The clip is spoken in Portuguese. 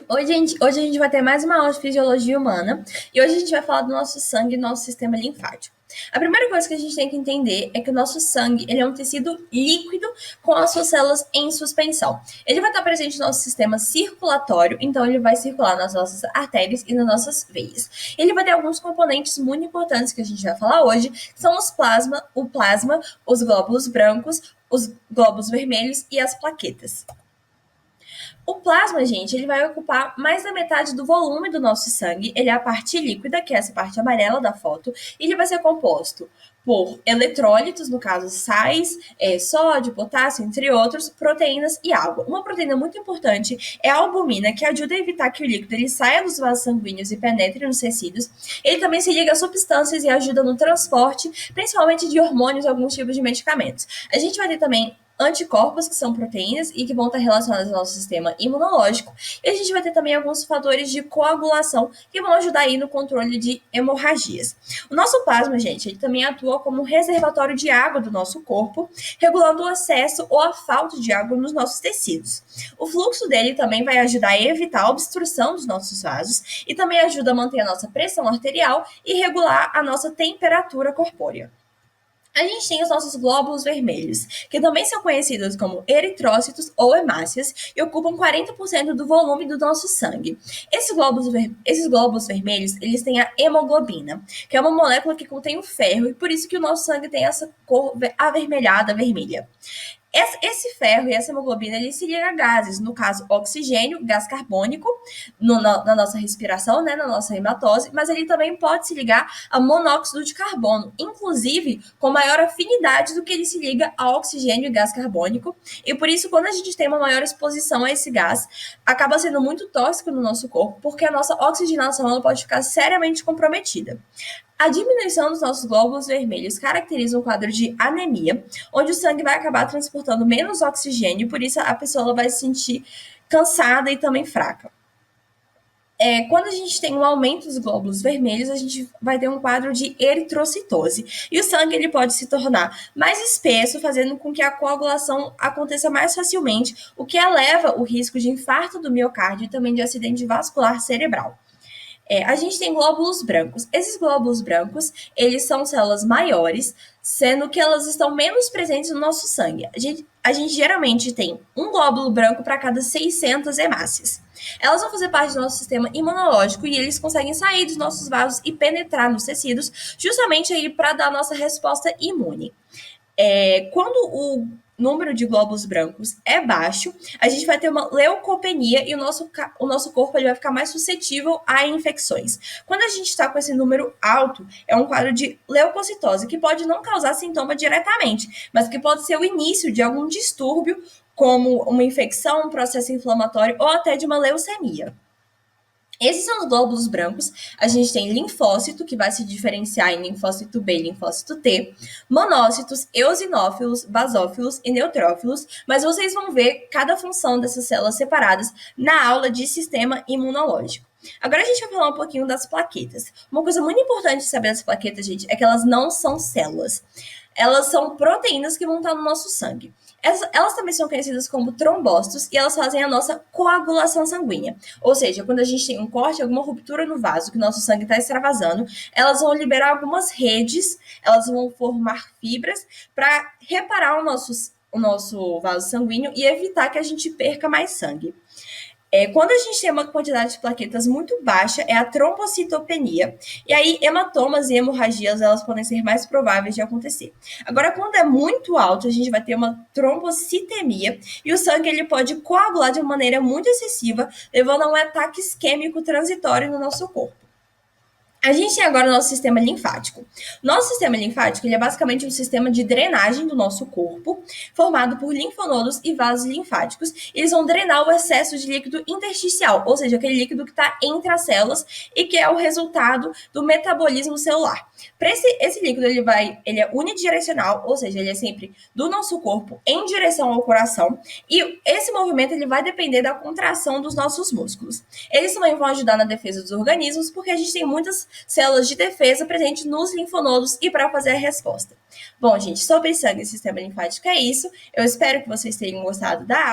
Hoje a gente vai ter mais uma aula de fisiologia humana e hoje a gente vai falar do nosso sangue e do nosso sistema linfático. A primeira coisa que a gente tem que entender é que o nosso sangue ele é um tecido líquido com as suas células em suspensão. Ele vai estar presente no nosso sistema circulatório, então ele vai circular nas nossas artérias e nas nossas veias. Ele vai ter alguns componentes muito importantes que a gente vai falar hoje, que são o plasma, os glóbulos brancos, os glóbulos vermelhos e as plaquetas. O plasma, gente, ele vai ocupar mais da metade do volume do nosso sangue. Ele é a parte líquida, que é essa parte amarela da foto, e ele vai ser composto por eletrólitos, no caso sais, sódio, potássio, entre outros, proteínas e água. Uma proteína muito importante é a albumina, que ajuda a evitar que o líquido ele saia dos vasos sanguíneos e penetre nos tecidos. Ele também se liga a substâncias e ajuda no transporte, principalmente de hormônios e alguns tipos de medicamentos. A gente vai ter também anticorpos, que são proteínas e que vão estar relacionadas ao nosso sistema imunológico. E a gente vai ter também alguns fatores de coagulação que vão ajudar aí no controle de hemorragias. O nosso plasma, gente, ele também atua como reservatório de água do nosso corpo, regulando o excesso ou a falta de água nos nossos tecidos. O fluxo dele também vai ajudar a evitar a obstrução dos nossos vasos e também ajuda a manter a nossa pressão arterial e regular a nossa temperatura corpórea. A gente tem os nossos glóbulos vermelhos, que também são conhecidos como eritrócitos ou hemácias e ocupam 40% do volume do nosso sangue. Esses glóbulos vermelhos, eles têm a hemoglobina, que é uma molécula que contém o ferro e por isso que o nosso sangue tem essa cor avermelhada, vermelha. Esse ferro e essa hemoglobina, eles se ligam a gases, no caso, oxigênio, gás carbônico, na nossa respiração, né, na nossa hematose, mas ele também pode se ligar a monóxido de carbono, inclusive com maior afinidade do que ele se liga a oxigênio e gás carbônico, e por isso, quando a gente tem uma maior exposição a esse gás, acaba sendo muito tóxico no nosso corpo, porque a nossa oxigenação ela pode ficar seriamente comprometida. A diminuição dos nossos glóbulos vermelhos caracteriza um quadro de anemia, onde o sangue vai acabar transportando menos oxigênio, por isso a pessoa vai se sentir cansada e também fraca. Quando a gente tem um aumento dos glóbulos vermelhos, a gente vai ter um quadro de eritrocitose. E o sangue ele pode se tornar mais espesso, fazendo com que a coagulação aconteça mais facilmente, o que eleva o risco de infarto do miocárdio e também de acidente vascular cerebral. A gente tem glóbulos brancos. Esses glóbulos brancos, eles são células maiores, sendo que elas estão menos presentes no nosso sangue. A gente geralmente tem um glóbulo branco para cada 600 hemácias. Elas vão fazer parte do nosso sistema imunológico e eles conseguem sair dos nossos vasos e penetrar nos tecidos, justamente aí para dar a nossa resposta imune. Quando o número de glóbulos brancos é baixo, a gente vai ter uma leucopenia e o nosso corpo ele vai ficar mais suscetível a infecções. Quando a gente está com esse número alto, é um quadro de leucocitose, que pode não causar sintoma diretamente, mas que pode ser o início de algum distúrbio, como uma infecção, um processo inflamatório ou até de uma leucemia. Esses são os glóbulos brancos. A gente tem linfócito, que vai se diferenciar em linfócito B e linfócito T, monócitos, eosinófilos, basófilos e neutrófilos, mas vocês vão ver cada função dessas células separadas na aula de sistema imunológico. Agora a gente vai falar um pouquinho das plaquetas. Uma coisa muito importante de saber das plaquetas, gente, é que elas não são células. Elas são proteínas que vão estar no nosso sangue. Elas também são conhecidas como trombócitos e elas fazem a nossa coagulação sanguínea. Ou seja, quando a gente tem um corte, alguma ruptura no vaso, que o nosso sangue está extravasando, elas vão liberar algumas redes, elas vão formar fibras para reparar o nosso vaso sanguíneo e evitar que a gente perca mais sangue. Quando a gente tem uma quantidade de plaquetas muito baixa, é a trombocitopenia. E aí, hematomas e hemorragias, elas podem ser mais prováveis de acontecer. Agora, quando é muito alto, a gente vai ter uma trombocitemia e o sangue ele pode coagular de uma maneira muito excessiva, levando a um ataque isquêmico transitório no nosso corpo. A gente tem agora o nosso sistema linfático. Nosso sistema linfático ele é basicamente um sistema de drenagem do nosso corpo, formado por linfonodos e vasos linfáticos. Eles vão drenar o excesso de líquido intersticial, ou seja, aquele líquido que está entre as células e que é o resultado do metabolismo celular. Para esse líquido ele é unidirecional, ou seja, ele é sempre do nosso corpo em direção ao coração, e esse movimento ele vai depender da contração dos nossos músculos. Eles também vão ajudar na defesa dos organismos, porque a gente tem muitas células de defesa presentes nos linfonodos e para fazer a resposta. Bom, gente, sobre sangue e sistema linfático é isso. Eu espero que vocês tenham gostado da aula.